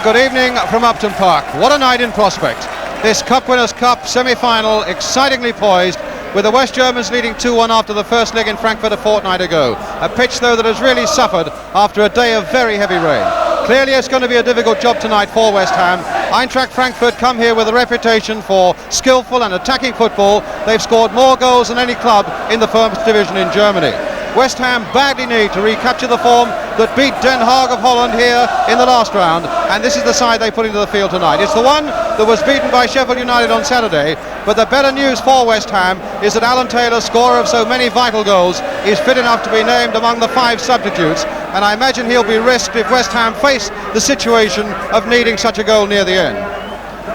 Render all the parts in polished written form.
good evening from Upton Park. What a night in prospect. This Cup Winners' Cup semi-final excitingly poised, with the West Germans leading 2-1 after the first leg in Frankfurt a fortnight ago. A pitch, though, that has really suffered after a day of very heavy rain. Clearly it's going to be a difficult job tonight for West Ham. Eintracht Frankfurt come here with a reputation for skillful and attacking football. They've scored more goals than any club in the first division in Germany. West Ham badly need to recapture the form that beat Den Haag of Holland here in the last round, and this is the side they put into the field tonight. It's the one that was beaten by Sheffield United on Saturday, but the better news for West Ham is that Alan Taylor, scorer of so many vital goals, is fit enough to be named among the 5 substitutes, and I imagine he'll be risked if West Ham face the situation of needing such a goal near the end.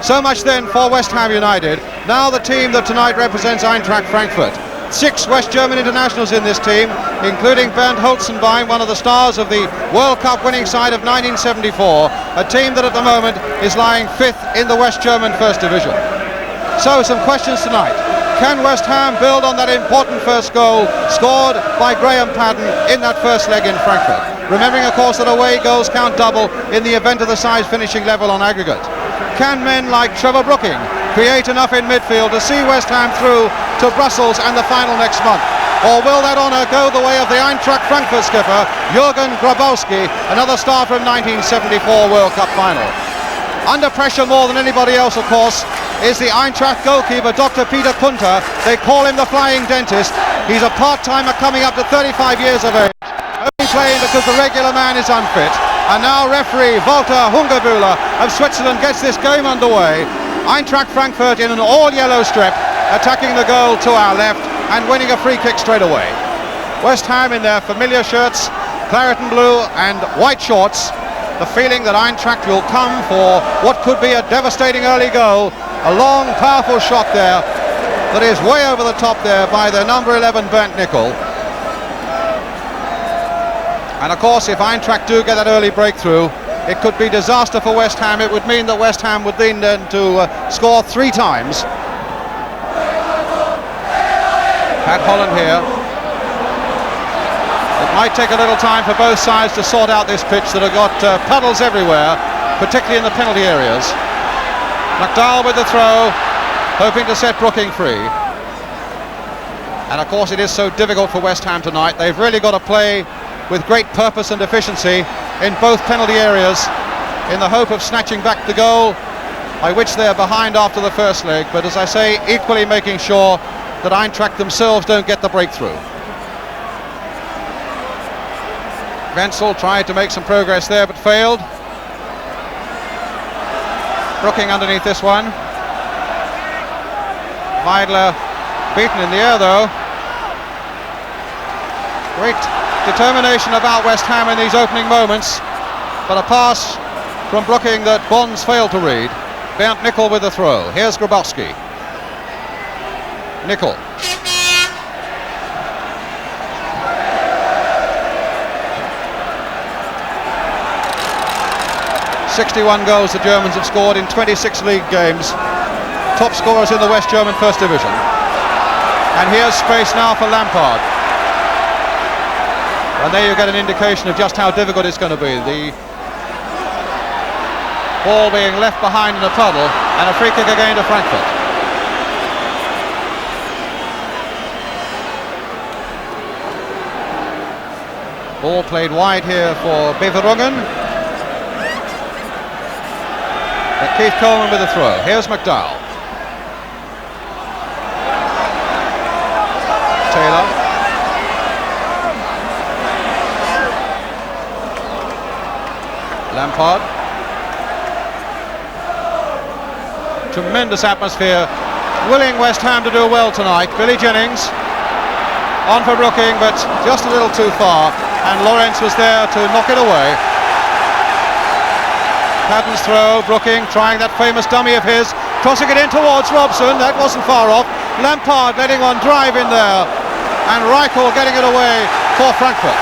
So much then for West Ham United. Now the team that tonight represents Eintracht Frankfurt. 6 West German internationals in this team, including Bernd Holzenbein, one of the stars of the World Cup winning side of 1974, a team that at the moment is lying 5th in the West German First Division. So some questions tonight. Can West Ham build on that important first goal scored by Graham Paddon in that first leg in Frankfurt? Remembering, of course, that away goals count double in the event of the sides finishing level on aggregate. Can men like Trevor Brooking create enough in midfield to see West Ham through to Brussels and the final next month? Or will that honour go the way of the Eintracht Frankfurt skipper Jürgen Grabowski, another star from 1974 World Cup final? Under pressure more than anybody else, of course, is the Eintracht goalkeeper Dr. Peter Kunter. They call him the Flying Dentist. He's a part-timer coming up to 35 years of age, only playing because the regular man is unfit. And now referee Walter Hungerbühler of Switzerland gets this game underway. Eintracht Frankfurt in an all-yellow strip, attacking the goal to our left and winning a free kick straight away. West Ham in their familiar shirts, claret and blue and white shorts. The feeling that Eintracht will come for what could be a devastating early goal. A long, powerful shot there that is way over the top there by the number 11 Bernd Nickel. And of course, if Eintracht do get that early breakthrough, it could be disaster for West Ham. It would mean that West Ham would then to score 3 times. Pat Holland here. It might take a little time for both sides to sort out this pitch that have got puddles everywhere, particularly in the penalty areas. McDowell with the throw, hoping to set Brooking free. And of course it is so difficult for West Ham tonight. They've really got to play with great purpose and efficiency in both penalty areas in the hope of snatching back the goal by which they're behind after the first leg, but as I say, equally making sure that Eintracht themselves don't get the breakthrough. Wenzel tried to make some progress there but failed. Brooking underneath this one. Weidler beaten in the air though. Great determination about West Ham in these opening moments, but a pass from Brooking that Bonds failed to read. Bernd Nickel with the throw. Here's Grabowski. Nickel. "61 goals the Germans have scored in 26 league games. Top scorers in the West German First Division. And here's space now for Lampard. And there you get an indication of just how difficult it's going to be. The ball being left behind in a puddle, and a free kick again to Frankfurt. Ball played wide here for Beverungen. Keith Coleman with a throw. Here's McDowell. Taylor. Lampard. Tremendous atmosphere, willing West Ham to do well tonight. Billy Jennings on for Brooking, but just a little too far, and Lawrence was there to knock it away. Paddon's throw, Brooking trying that famous dummy of his, crossing it in towards Robson. That wasn't far off. Lampard letting one drive in there, and Reichel getting it away for Frankfurt.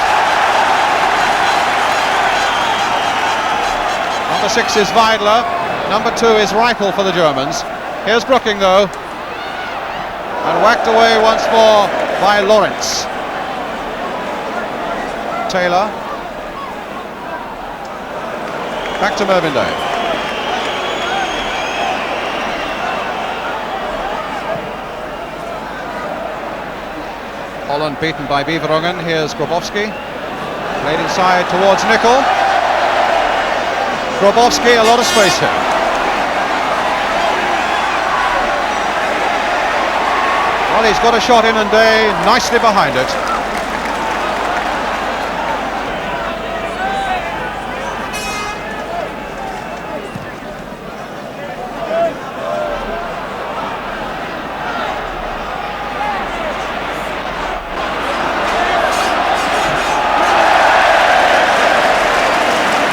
Number 6 is Weidler. Number 2 is Reichel for the Germans. Here's Brooking though, and whacked away once more by Lawrence. Taylor. Back to Mervyn Day. Holland beaten by Beverungen. Here's Grabowski. Played inside towards Nicol. Grabowski, a lot of space here. Well, he's got a shot in and Day nicely behind it.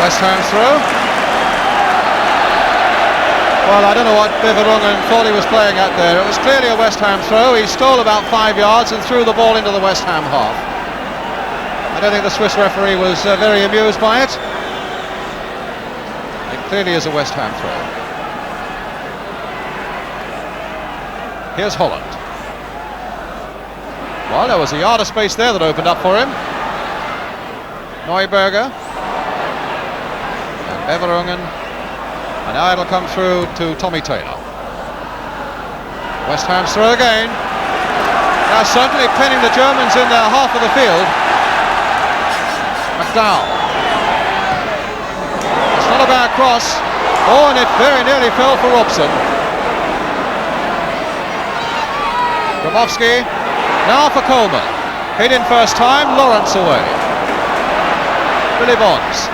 West Ham throw. Well, I don't know what Beverungen thought he was playing at there. It was clearly a West Ham throw. He stole about 5 yards and threw the ball into the West Ham half. I don't think the Swiss referee was very amused by it. It clearly is a West Ham throw. Here's Holland. Well, there was a yard of space there that opened up for him. Neuberger. Beverungen, and now it'll come through to Tommy Taylor. West Ham's throw again. Now certainly pinning the Germans in their half of the field. McDowell. It's not a bad cross. Oh, and it very nearly fell for Robson. Grabowski. Now for Coleman. Hit in first time, Lawrence away. Billy Bonds.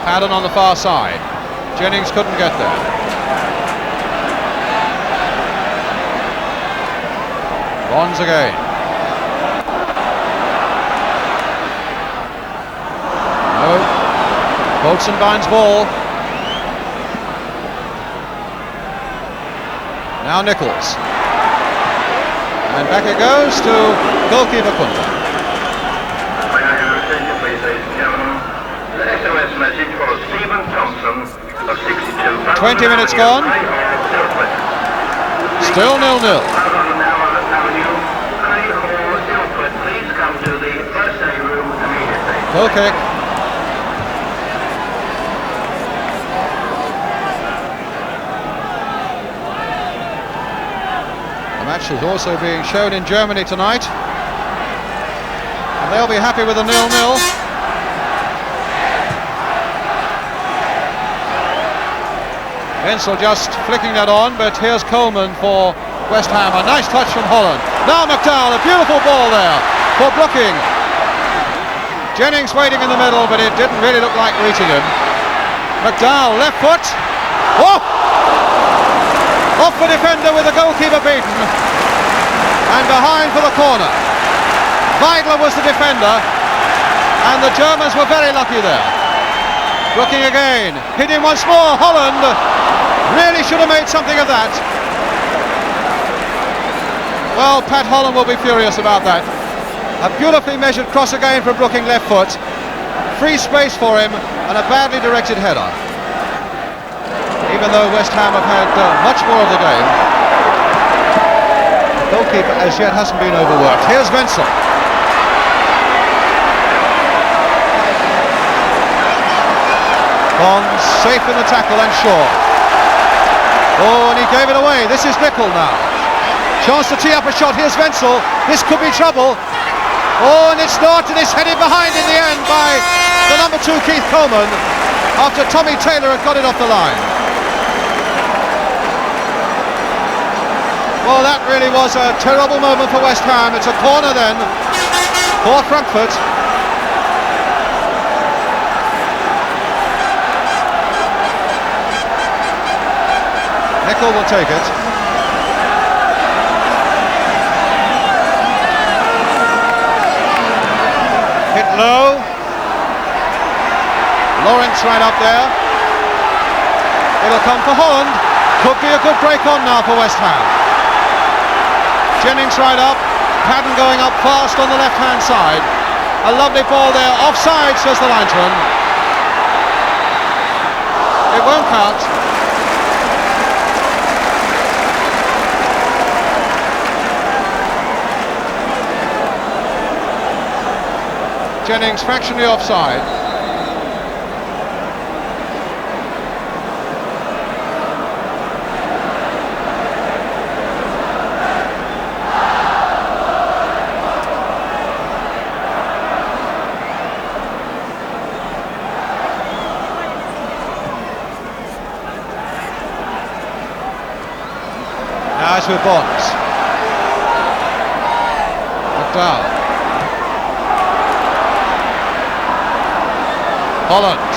Paddon on the far side. Jennings couldn't get there. Bonds again. No. Boatsenbein's ball. Now Nichols. And back it goes to goalkeeper Kunta. SMS message for Stephen Thompson of 62. 20 minutes gone. Still 0-0. Please come to the first aid room immediately. Goal kick. The match is also being shown in Germany tonight, and they'll be happy with a 0-0. Wenzel just flicking that on, but here's Coleman for West Ham. A nice touch from Holland. Now McDowell, a beautiful ball there for blocking. Jennings waiting in the middle, but it didn't really look like reaching him. McDowell, left foot. Oh! Off the defender with the goalkeeper beaten. And behind for the corner. Weigler was the defender, and the Germans were very lucky there. Looking again, hitting once more, Holland really should have made something of that. Well, Pat Holland will be furious about that. A beautifully measured cross again from Brooking left foot. Free space for him and a badly directed header. Even though West Ham have had much more of the game, the goalkeeper as yet hasn't been overworked. Here's Wenzel. Bonds safe in the tackle and Shaw. Oh, and he gave it away. This is Nicol now. Chance to tee up a shot. Here's Wenzel. This could be trouble. Oh, and it's not, and it's headed behind in the end by the number 2 Keith Coleman after Tommy Taylor had got it off the line. Well, that really was a terrible moment for West Ham. It's a corner then for Frankfurt. Nicol will take it. Hit low. Lawrence right up there. It'll come for Holland. Could be a good break on now for West Ham. Jennings right up. Paddon going up fast on the left hand side. A lovely ball there. Offside, says the linesman. It won't count. Jennings fractionally offside. as with Bonds. McDowell. Holland.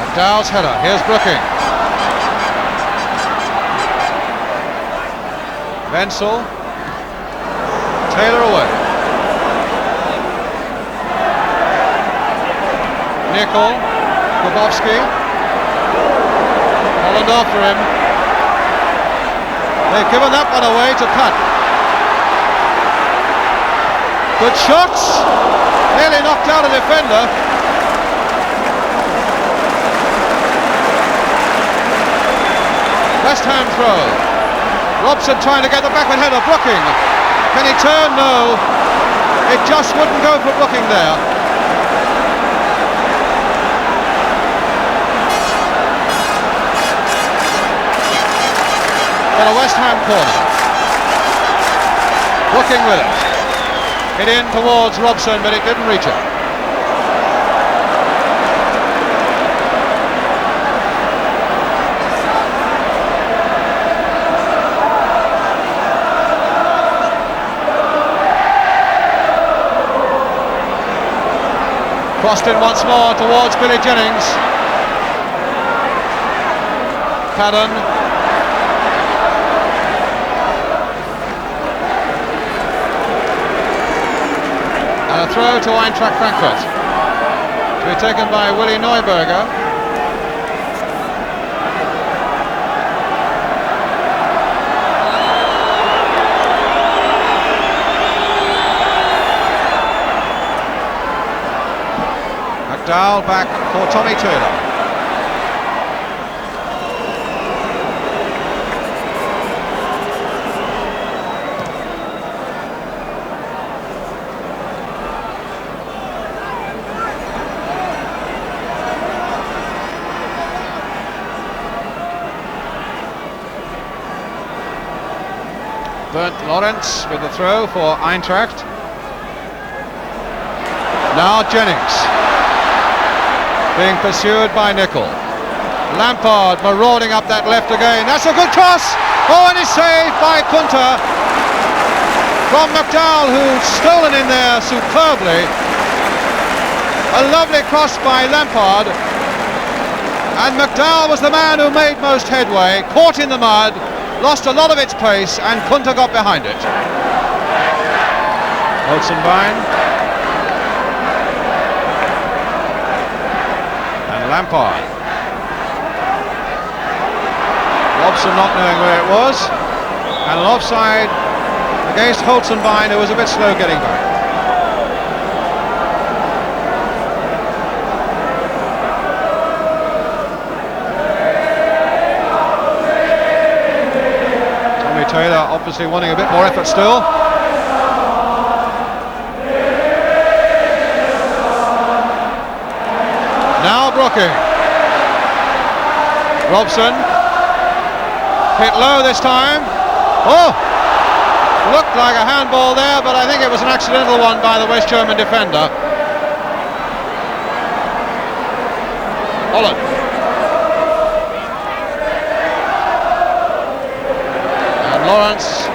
McDowell's header. Here's Brooking. Wenzel. Taylor away. Nicol. Grabowski. Holland after him. They've given that one away to Putt. Good shots. Nearly knocked out a defender. West Ham throw. Robson trying to get the backward header. Brooking. Can he turn? No. It just wouldn't go for Brooking there. For a West Ham corner. Brooking with it. It in towards Robson, but it didn't reach him. Crossed in once more towards Billy Jennings. Padden. And a throw to Eintracht Frankfurt. To be taken by Willy Neuberger. McDowell back for Tommy Taylor. Bernd Lawrence with the throw for Eintracht. Now Jennings. Being pursued by Nicol. Lampard marauding up that left again. That's a good cross. Oh, and it's saved by Kunter from McDowell, who's stolen in there superbly. A lovely cross by Lampard. And McDowell was the man who made most headway. Caught in the mud, lost a lot of its pace, and Kunter got behind it. Holzenbein. Lampard. Robson not knowing where it was, and an offside against Holzenbein, who was a bit slow getting back. Tommy Taylor obviously wanting a bit more effort still. Now Brooking. Robson. Hit low this time. Oh! Looked like a handball there, but I think it was an accidental one by the West German defender. Holland. And Lawrence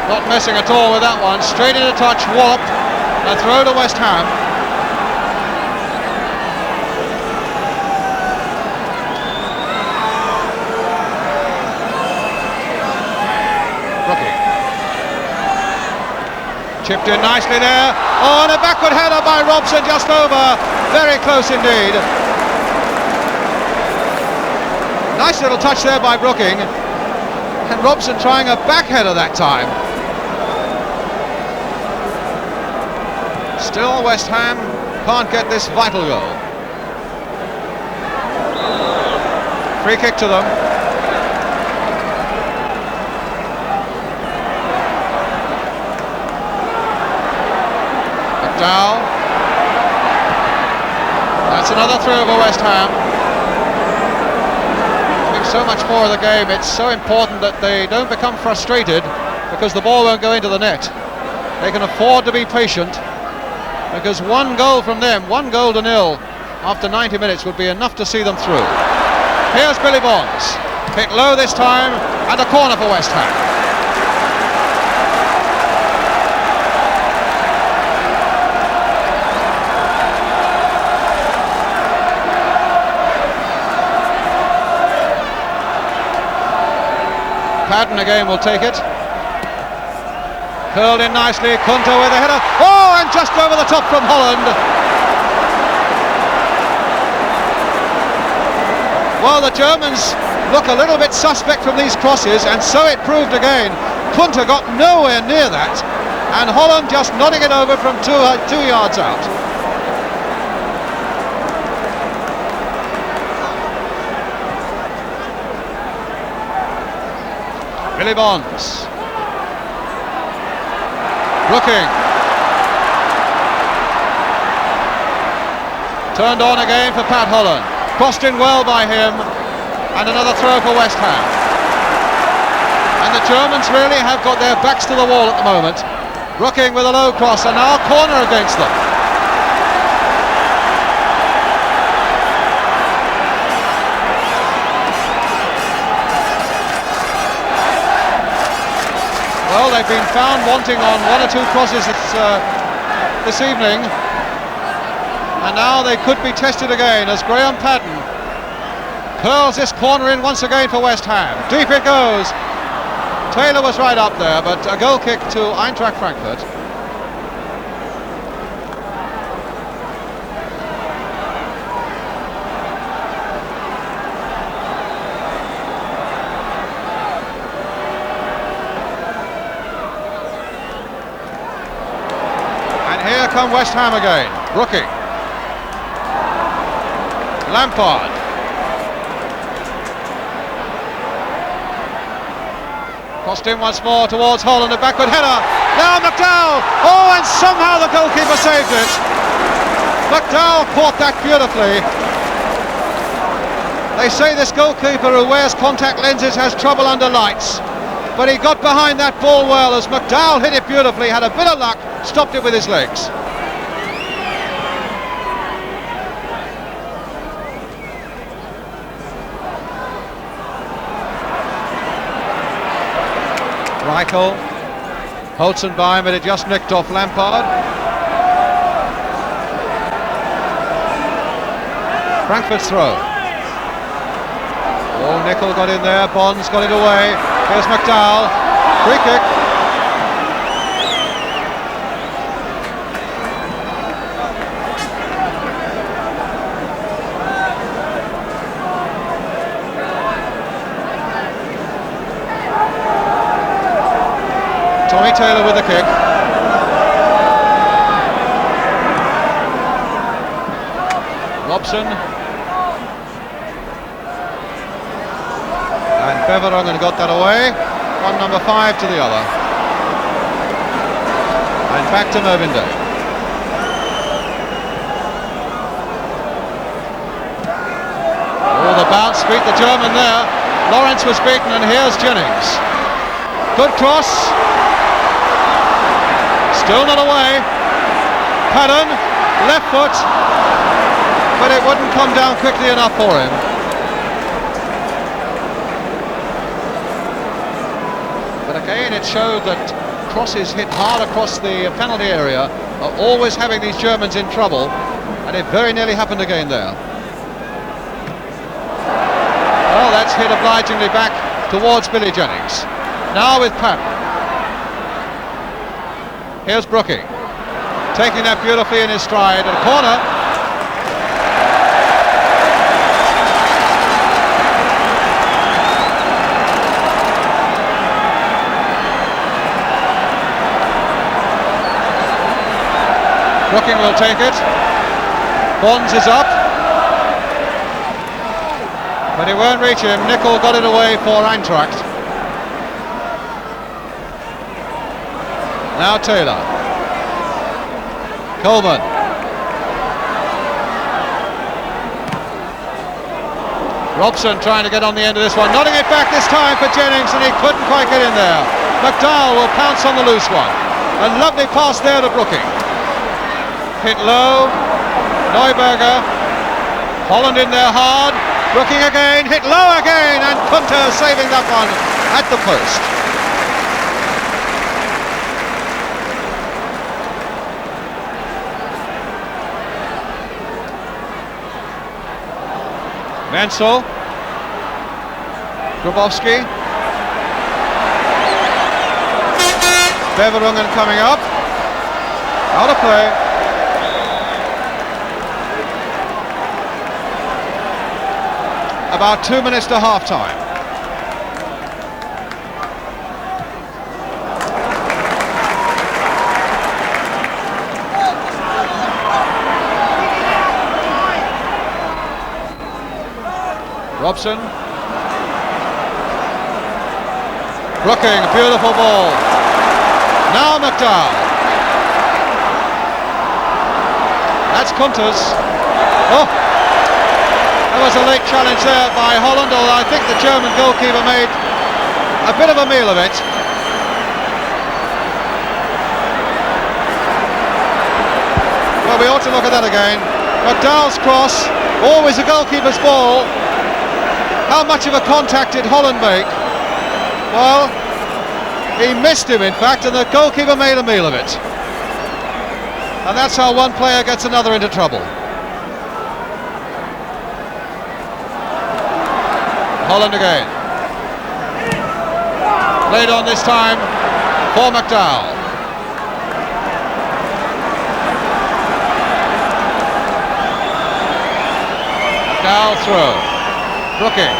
not messing at all with that one. Straight into touch, wallop. A throw to West Ham. Chipped in nicely there. Oh, and a backward header by Robson just over. Very close indeed. Nice little touch there by Brooking. And Robson trying a back header that time. Still West Ham can't get this vital goal. Free kick to them. McDowell. That's another throw over West Ham. I think so much more of the game. It's so important that they don't become frustrated because the ball won't go into the net. They can afford to be patient, because one goal from them, 1-0 after 90 minutes would be enough to see them through. Here's Billy Bonds, hit low this time, and a corner for West Ham. Padden again will take it. Curled in nicely, Kunter with a header. Oh, and just over the top from Holland. Well, the Germans look a little bit suspect from these crosses, and so it proved again. Kunter got nowhere near that, and Holland just nodding it over from 2 yards out. Billy Bonds. Brooking. Turned on again for Pat Holland. Crossed in well by him, and another throw for West Ham. And the Germans really have got their backs to the wall at the moment. Brooking with a low cross, and now a corner against them. Well, they've been found wanting on 1 or 2 crosses this evening, and now they could be tested again as Graham Padden curls this corner in once again for West Ham. Deep it goes. Taylor was right up there, but a goal kick to Eintracht Frankfurt. Here come West Ham again. Brooking. Lampard. Crossed in once more towards Holland, a backward header. Now McDowell. Oh, and somehow the goalkeeper saved it. McDowell caught that beautifully. They say this goalkeeper who wears contact lenses has trouble under lights, but he got behind that ball well as McDowell hit it beautifully, had a bit of luck, stopped it with his legs. Reichel, Holzenbein, but it just nicked off Lampard. Frankfurt's throw. Oh, Nickel got in there, Bonds got it away. Here's McDowell, free kick. Tommy Taylor with the kick. Robson. And Beverongen got that away. One number 5 to the other. And back to Mervinde. Oh, the bounce beat the German there. Lawrence was beaten, and here's Jennings. Good cross. Still not away. Padden, left foot, but it wouldn't come down quickly enough for him. But again, it showed that crosses hit hard across the penalty area are always having these Germans in trouble, and it very nearly happened again there. Well, that's hit obligingly back towards Billy Jennings. Now with Padden. Here's Brooking, taking that beautifully in his stride, and a corner. Brooking will take it. Bonds is up, but he won't reach him. Nickel got it away for Eintracht. Now Taylor. Coleman. Robson trying to get on the end of this one, nodding it back this time for Jennings, and he couldn't quite get in there. McDowell will pounce on the loose one. A lovely pass there to Brooking. Hit low, Neuberger, Holland in there hard, Brooking again, hit low again, and Kunter saving that one at the post. Menzel, Grabowski, Beverungen coming up, out of play. About 2 minutes to half time. Robson, Brooking, beautiful ball. Now McDowell. That's Kunter's. Oh, that was a late challenge there by Holland, although I think the German goalkeeper made a bit of a meal of it. Well, we ought to look at that again. McDowell's cross, always a goalkeeper's ball. How much of a contact did Holland make? Well, he missed him in fact, and the goalkeeper made a meal of it. And that's how one player gets another into trouble. Holland again. Played on this time for McDowell. McDowell throw. Brooking.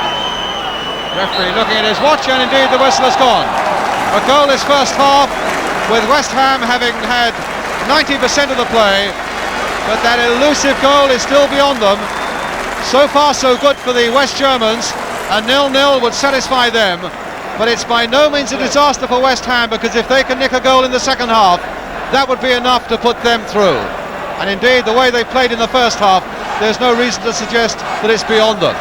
Referee looking at his watch, and indeed the whistle has gone. A goalless first half, with West Ham having had 90% of the play, but that elusive goal is still beyond them. So far so good for the West Germans. A 0-0 would satisfy them, but it's by no means a disaster for West Ham, because if they can nick a goal in the second half, that would be enough to put them through. And indeed, the way they played in the first half, there's no reason to suggest that it's beyond them.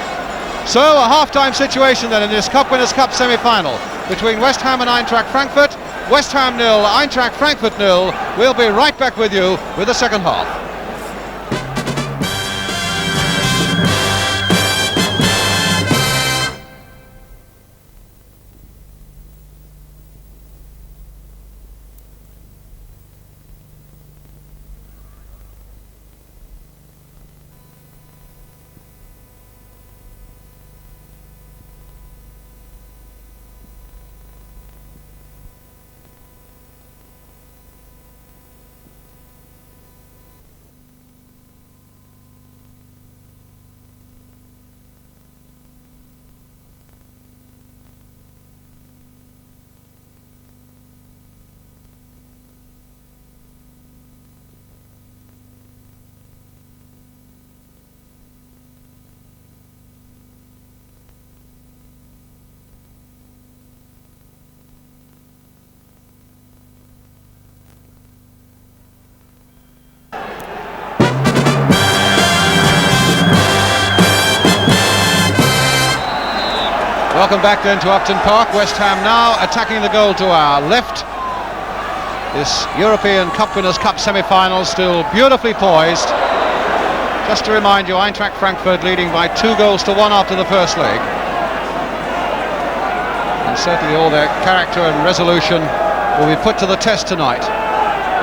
So a half-time situation then in this Cup Winners' Cup semi-final between West Ham and Eintracht Frankfurt. West Ham 0, Eintracht Frankfurt 0. We'll be right back with you with the second half. Welcome back then to Upton Park. West Ham now attacking the goal to our left. This European Cup Winners' Cup semi-final still beautifully poised. Just to remind you, Eintracht Frankfurt leading by 2-1 after the first leg. And certainly all their character and resolution will be put to the test tonight,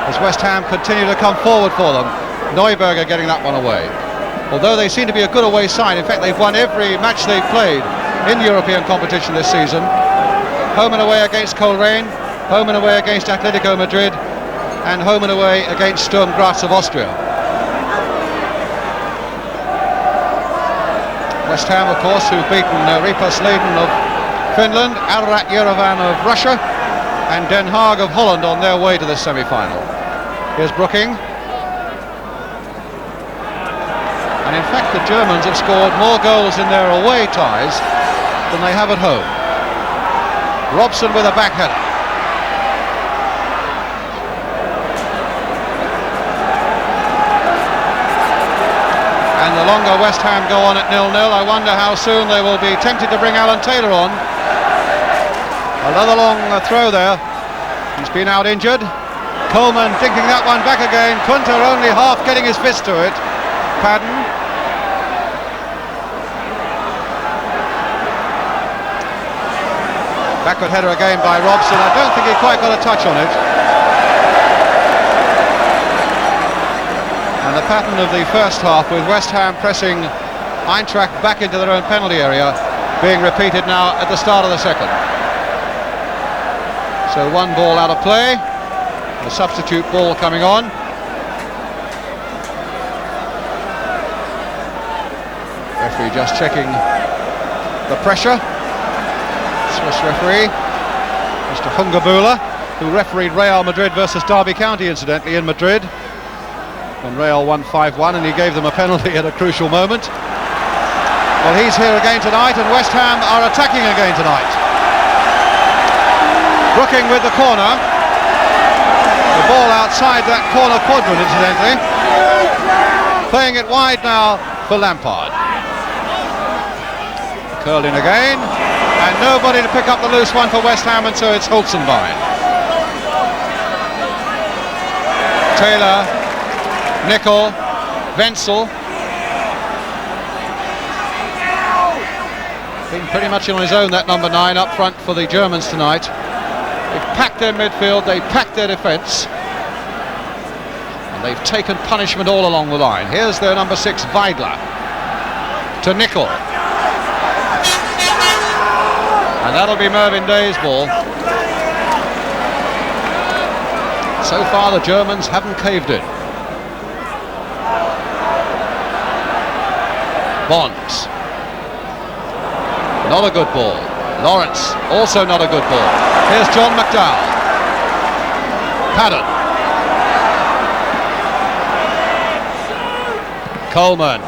as West Ham continue to come forward for them. Neuberger getting that one away. Although they seem to be a good away side, in fact they've won every match they've played in European competition this season. Home and away against Coleraine, home and away against Atletico Madrid, and home and away against Sturm Graz of Austria. West Ham, of course, who've beaten Ripas Leiden of Finland, Ararat Yerevan of Russia, and Den Haag of Holland on their way to the semi-final. Here's Brooking. And in fact the Germans have scored more goals in their away ties than they have at home. Robson with a back header. And the longer West Ham go on at 0-0. I wonder how soon they will be tempted to bring Alan Taylor on. Another long throw there. He's been out injured. Coleman dinking that one back again. Kunter only half getting his fist to it. Padden. Backward header again by Robson. I don't think he quite got a touch on it. And the pattern of the first half, with West Ham pressing Eintracht back into their own penalty area, being repeated now at the start of the second. So one ball out of play, a substitute ball coming on. Referee just checking the pressure. Swiss referee, Mr. Hungerbühler, who refereed Real Madrid versus Derby County, incidentally, in Madrid, when Real won 5-1, and he gave them a penalty at a crucial moment. Well, he's here again tonight, and West Ham are attacking again tonight. Brooking with the corner. The ball outside that corner quadrant, incidentally. Playing it wide now for Lampard. Curled in again, and nobody to pick up the loose one for West Ham, and so it's Holzenbein. Taylor, Nicol, Wenzel. Been pretty much on his own, that number 9 up front for the Germans tonight. They've packed their midfield, they've packed their defence, and they've taken punishment all along the line. Here's their number 6, Weidler, to Nicol. And that'll be Mervyn Day's ball. So far the Germans haven't caved in. Bonds. Not a good ball. Lawrence, also not a good ball. Here's John McDowell. Padden. Coleman.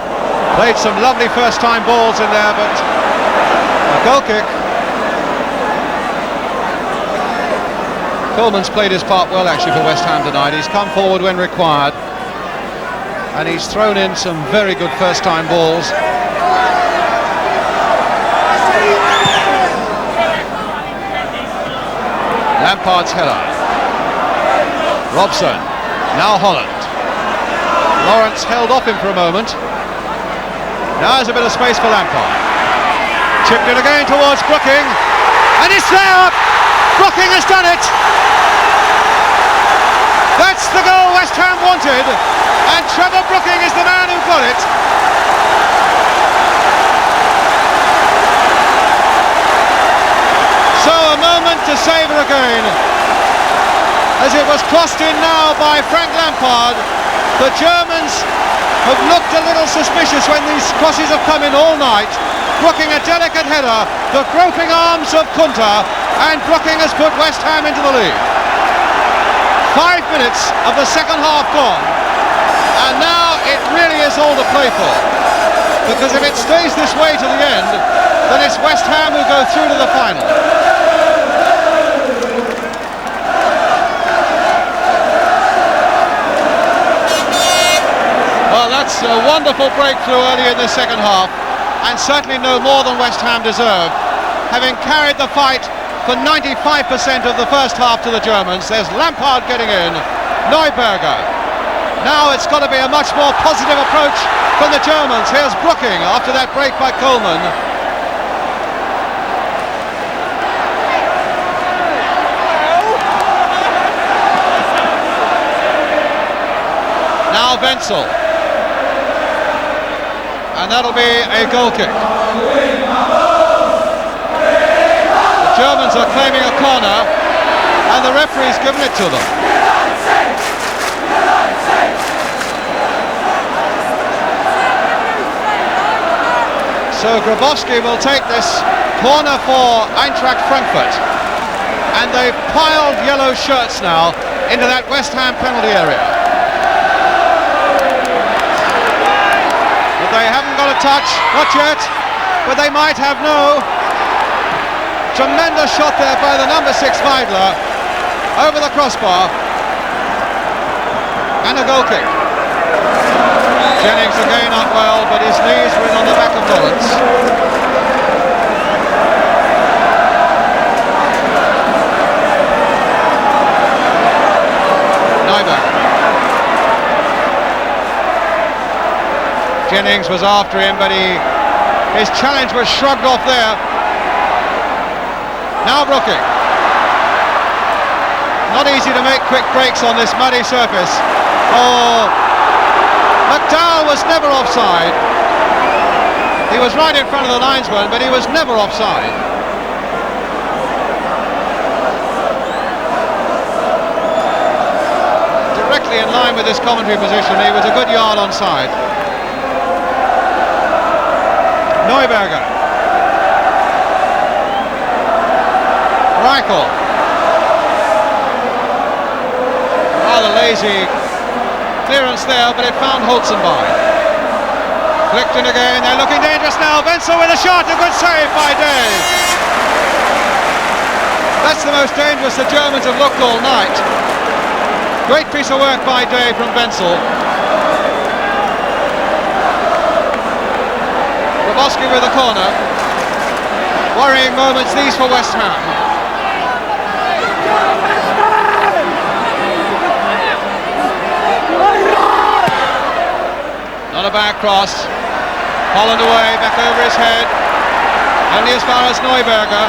Played some lovely first-time balls in there, but a goal kick. Coleman's played his part well, actually, for West Ham tonight. He's come forward when required, and he's thrown in some very good first-time balls. Lampard's header. Robson. Now Holland. Lawrence held off him for a moment. Now there's a bit of space for Lampard. Chipped it again towards Brooking. And it's there! Brooking has done it! That's the goal West Ham wanted. And Trevor Brooking is the man who got it. So a moment to savour again, as it was crossed in now by Frank Lampard. The Germans have looked a little suspicious when these crosses have come in all night. Brooking a delicate header, the groping arms of Kunter, and Brooking has put West Ham into the lead. 5 minutes of the second half gone, and now it really is all to play for, because if it stays this way to the end, then it's West Ham who go through to the final. Well, that's a wonderful breakthrough early in the second half, and certainly no more than West Ham deserved. Having carried the fight for 95% of the first half to the Germans, there's Lampard getting in, Neuberger. Now it's got to be a much more positive approach from the Germans. Here's Brooking after that break by Coleman. Now Wenzel. And that'll be a goal kick. The Germans are claiming a corner, and the referee's given it to them. So Grabowski will take this corner for Eintracht Frankfurt, and they've piled yellow shirts now into that West Ham penalty area. But they haven't got a touch, not yet, but they might have. No. Tremendous shot there by the number 6 Weidler over the crossbar, and a goal kick. Jennings again up well, but his knees were in on the back of Lawrence. Neuberger. Jennings was after him, but his challenge was shrugged off there. Now Brooking. Not easy to make quick breaks on this muddy surface. Oh, McDowell was never offside. He was right in front of the linesman, but he was never offside. Directly in line with his commentary position, he was a good yard onside. Neuberger. Reichel. Rather lazy clearance there, but it found Holzenbein. Flicked in again, they're looking dangerous now. Wenzel with a shot, a good save by Day. That's the most dangerous the Germans have looked all night. Great piece of work by Day from Wenzel. Grabowski with the corner. Worrying moments these for West Ham. Not a bad cross. Holland away, back over his head. Only as far as Neuberger.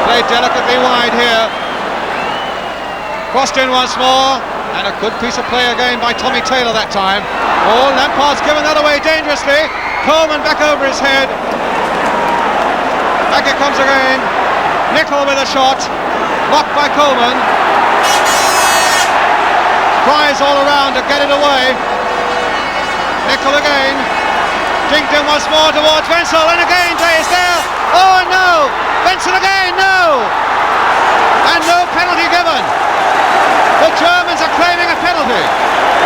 Played delicately wide here. Crossed in once more. And a good piece of play again by Tommy Taylor that time. Oh, Lampard's given that away dangerously. Coleman back over his head. Back it comes again. Nicol with a shot. Blocked by Coleman. Tries all around to get it away. Nicol again. Dinked in once more towards Wenzel, and again Day is there. Oh no! Wenzel again, no! And no penalty given. The Germans are claiming a penalty,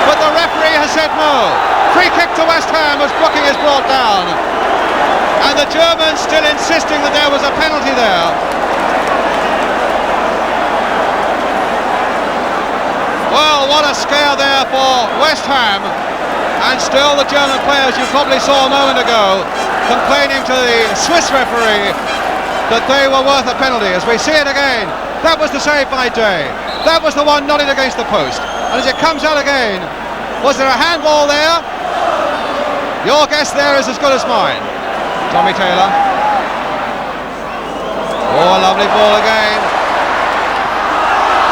but the referee has said no. Free kick to West Ham as Brooking is brought down. And the Germans still insisting that there was a penalty there. Well, what a scare there for West Ham. And still the German players, you probably saw a moment ago, complaining to the Swiss referee that they were worth a penalty. As we see it again, that was the save by Day. That was the one nodded against the post. And as it comes out again, was there a handball there? Your guess there is as good as mine. Tommy Taylor. Oh, a lovely ball again.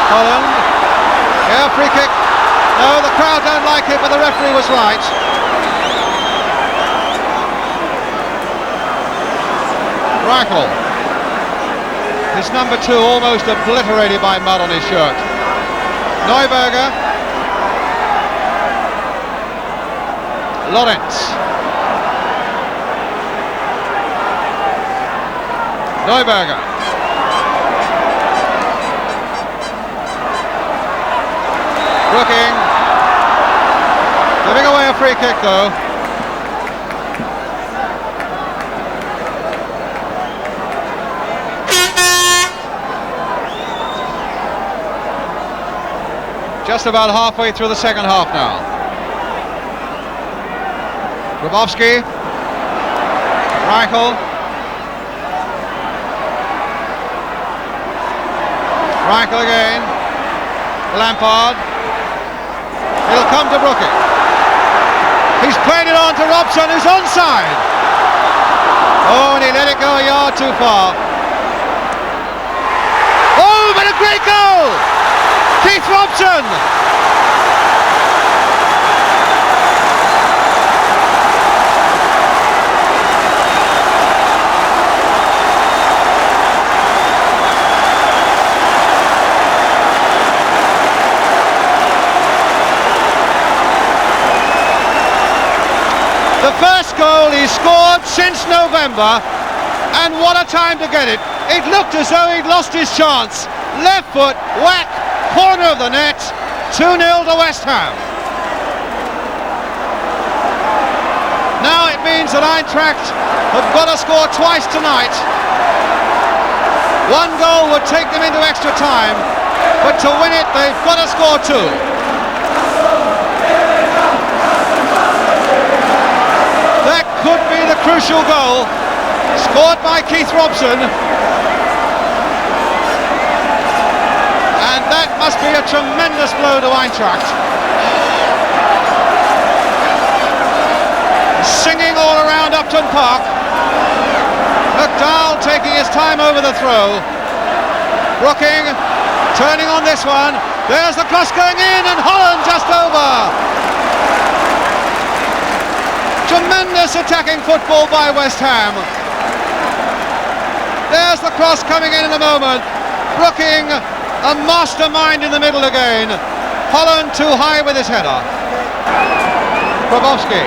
Holland. Yeah, free kick. No, the crowd don't like it, but the referee was right. Reichel. His number 2 almost obliterated by mud on his shirt. Neuberger. Lawrence. Neuberger. Brooking. Giving away a free kick though. Just about halfway through the second half now. Grabowski. Reichel. Reichel again. Lampard. It'll come to Brooking. He's played it on to Robson, who's onside. Oh, and he let it go a yard too far. Oh, but a great goal! Keith Robson! The first goal he scored since November, and what a time to get it. It looked as though he'd lost his chance. Left foot, whack, corner of the net, 2-0 to West Ham. Now it means that Eintracht have got to score twice tonight. One goal would take them into extra time, but to win it they've got to score 2. crucial goal scored by Keith Robson, and that must be a tremendous blow to Eintracht. Singing all around Upton Park. McDowell taking his time over the throw. Brooking turning on this one. There's the cross going in, and Holland just over. Tremendous attacking football by West Ham. There's the cross coming in a moment. Brooking, a mastermind in the middle again. Holland too high with his header. Grabowski.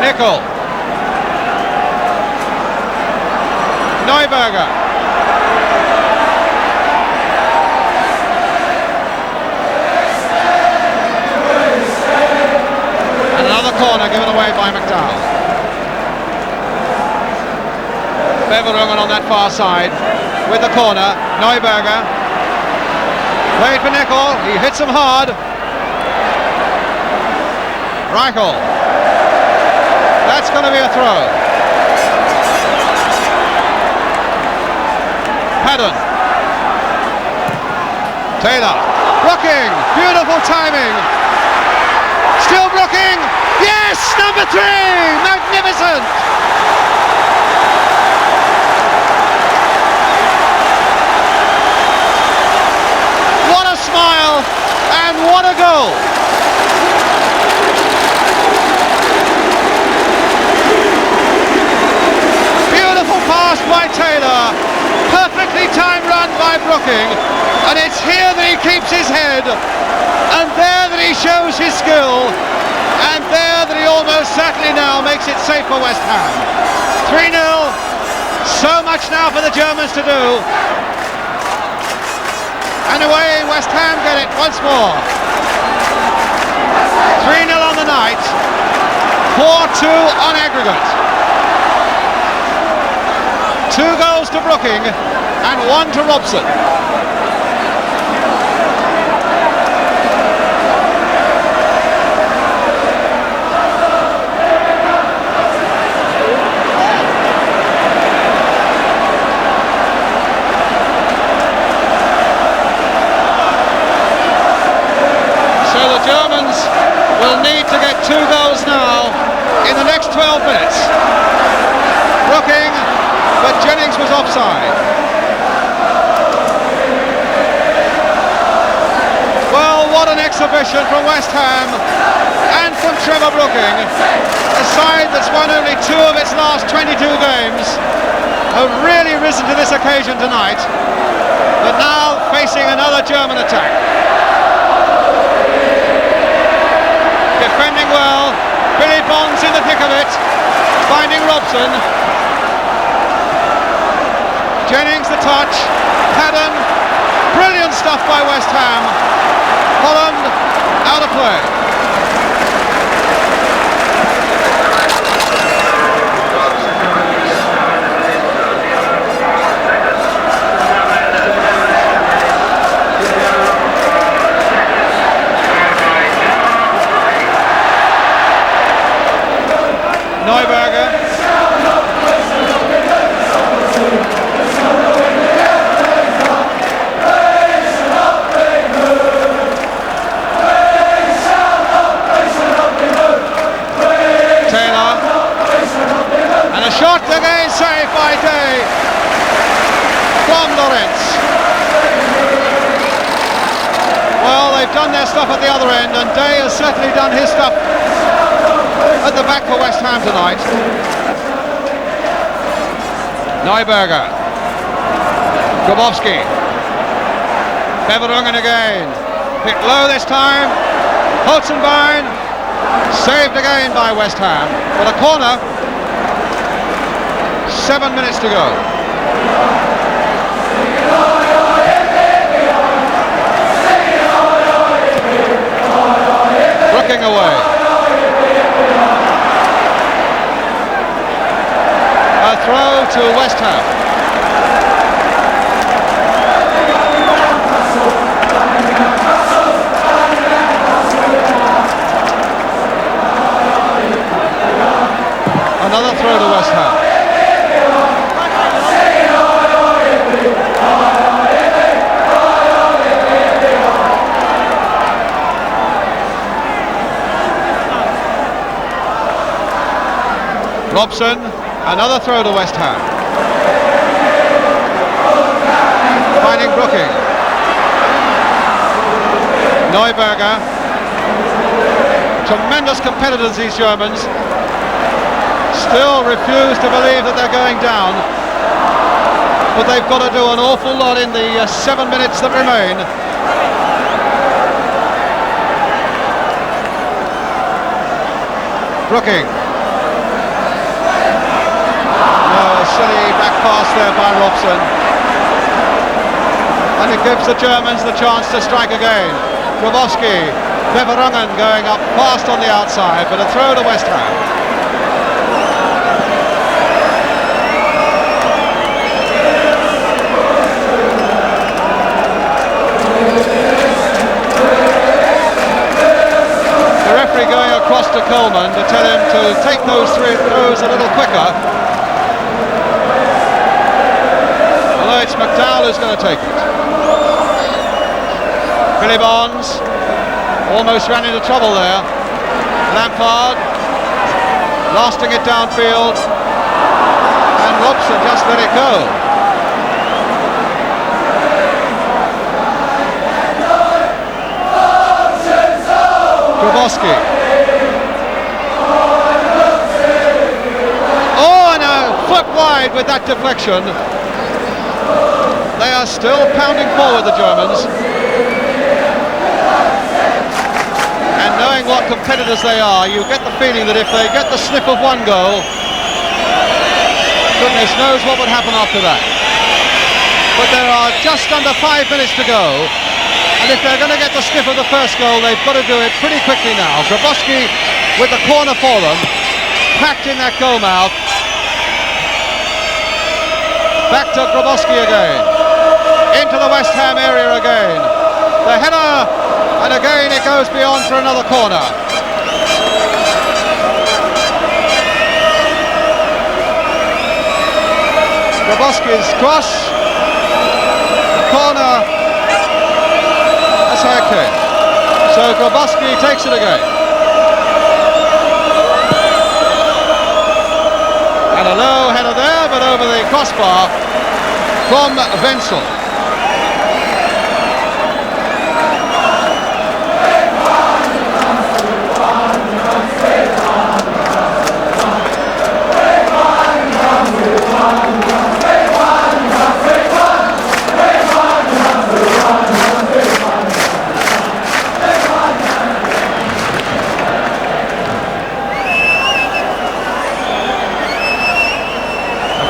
Nicol. Neuberger. And another corner given away by McDowell. Beverungen on that far side with the corner. Neuberger. Played for Nicol. He hits him hard. Reichel. That's going to be a throw. Paddon. Taylor. Brooking. Beautiful timing. Still Brooking. Yes! Number 3! Magnificent! What a smile and what a goal! Beautiful pass by Taylor. Perfectly timed run by Brooking, and it's here that he keeps his head, and there that he shows his skill, and there that he almost certainly now makes it safe for West Ham. 3-0, so much now for the Germans to do, and away West Ham get it once more. 3-0 on the night, 4-2 on aggregate. 2 goals to Brooking and 1 to Robson. So the Germans will need to get 2 goals now in the next 12 minutes. Brooking, but Jennings was offside. Well, what an exhibition from West Ham and from Trevor Brooking. A side that's won only 2 of its last 22 games have really risen to this occasion tonight, but now facing another German attack. Defending well, Billy Bonds in the thick of it, finding Robson. Jennings the touch, Paddon, brilliant stuff by West Ham. Holland out of play. Neuberger. A shot again saved by Day from Lorenz. Well, they've done their stuff at the other end, and Day has certainly done his stuff at the back for West Ham tonight. Neuberger. Grabowski. Beverungen again. Hit low this time. Holzenbein. Saved again by West Ham. But a corner. 7 minutes to go. Brooking away. A throw to West Ham. Robson, another throw to West Ham. Finding Brooking. Neuberger. Tremendous competitors, these Germans. Still refuse to believe that they're going down. But they've got to do an awful lot in the 7 minutes that remain. Brooking. No, silly back pass there by Robson. And it gives the Germans the chance to strike again. Grabowski, Beverungen going up fast on the outside, but a throw to West Ham. The referee going across to Coleman to tell him to take those three throws a little quicker. Although it's McDowell who's going to take it. Billy Bonds almost ran into trouble there. Lampard blasting it downfield, and Robson just let it go. Grabowski. Oh, and a foot wide with that deflection. They are still pounding forward, the Germans. And knowing what competitors they are, you get the feeling that if they get the sniff of one goal, goodness knows what would happen after that. But there are just under 5 minutes to go, and if they're going to get the sniff of the first goal, they've got to do it pretty quickly now. Grabowski with the corner for them, packed in that goal mouth. Back to Grabowski again, into the West Ham area again. The header, and again it goes beyond for another corner. Grabowski's cross, the corner, that's okay. So Grabowski takes it again. And a low header there, but over the crossbar from Wenzel.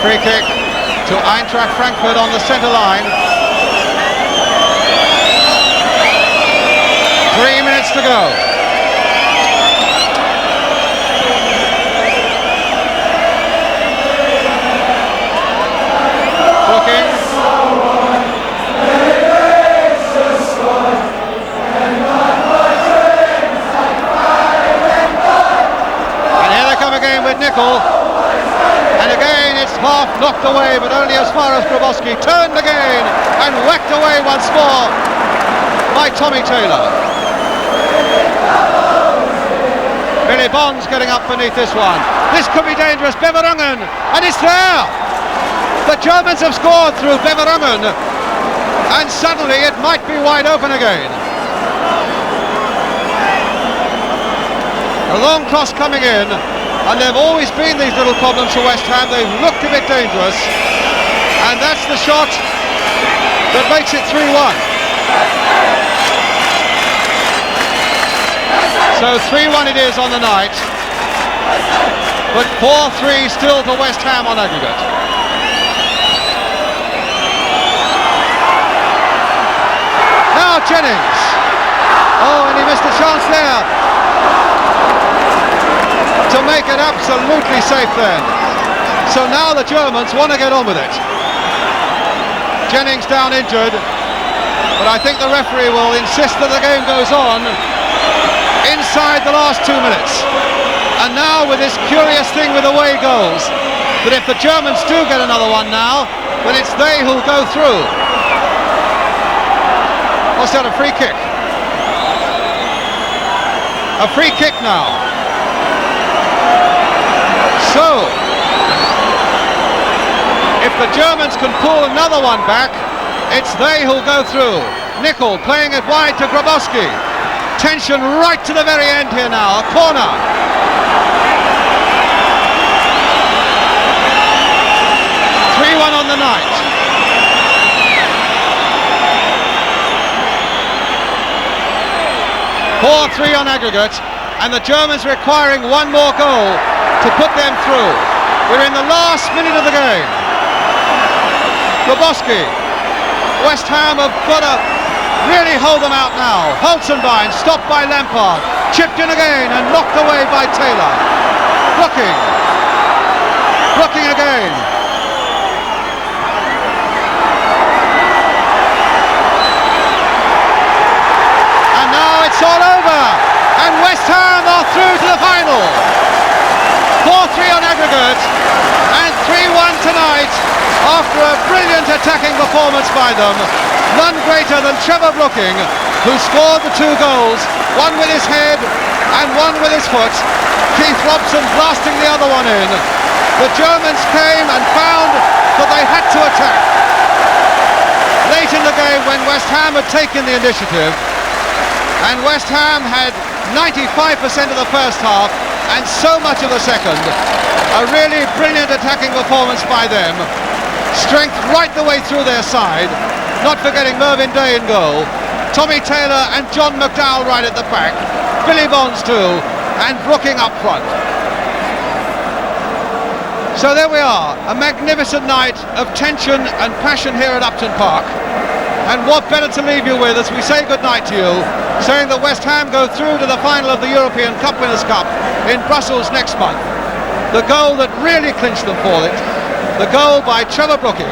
Free kick to Eintracht Frankfurt on the centre line. 3 minutes to go. Brooking. And here they come again with Nicol. And again it's half knocked away, but only as far as Grabowski. Turned again and whacked away once more by Tommy Taylor. Billy Bonds getting up beneath this one. This could be dangerous. Beverungen, and it's there. The Germans have scored through Beverungen, and suddenly it might be wide open again. A long cross coming in. And there have always been these little problems for West Ham. They've looked a bit dangerous. And that's the shot that makes it 3-1. So 3-1 it is on the night. But 4-3 still to West Ham on aggregate. Now Jennings. Oh, and he missed a chance there to make it absolutely safe then. So now the Germans want to get on with it. Jennings down injured, but I think the referee will insist that the game goes on inside the last 2 minutes. And now with this curious thing with away goals, that if the Germans do get another one now, then it's they who'll go through. What's that, a free kick? A free kick now. So, if the Germans can pull another one back, it's they who'll go through. Nicol playing it wide to Grabowski. Tension right to the very end here now. A corner. On the night. 4-3 on aggregate, and the Germans requiring one more goal to put them through. We're in the last minute of the game. Grabowski. West Ham have got to really hold them out now. Holzenbein stopped by Lampard, chipped in again and knocked away by Taylor. Brooking again. It's all over, and West Ham are through to the final. 4-3 on aggregate, and 3-1 tonight after a brilliant attacking performance by them. None greater than Trevor Brooking, who scored the two goals, one with his head and one with his foot. Keith Robson blasting the other one in. The Germans came and found that they had to attack. Late in the game, when West Ham had taken the initiative, and West Ham had 95% of the first half and so much of the second. A really brilliant attacking performance by them. Strength right the way through their side, not forgetting Mervyn Day in goal, Tommy Taylor and John McDowell right at the back, Billy Bonds too, and Brooking up front. So there we are, a magnificent night of tension and passion here at Upton Park. And what better to leave you with as we say goodnight to you, saying that West Ham go through to the final of the European Cup Winners' Cup in Brussels next month. The goal that really clinched them for it, the goal by Trevor Brooking,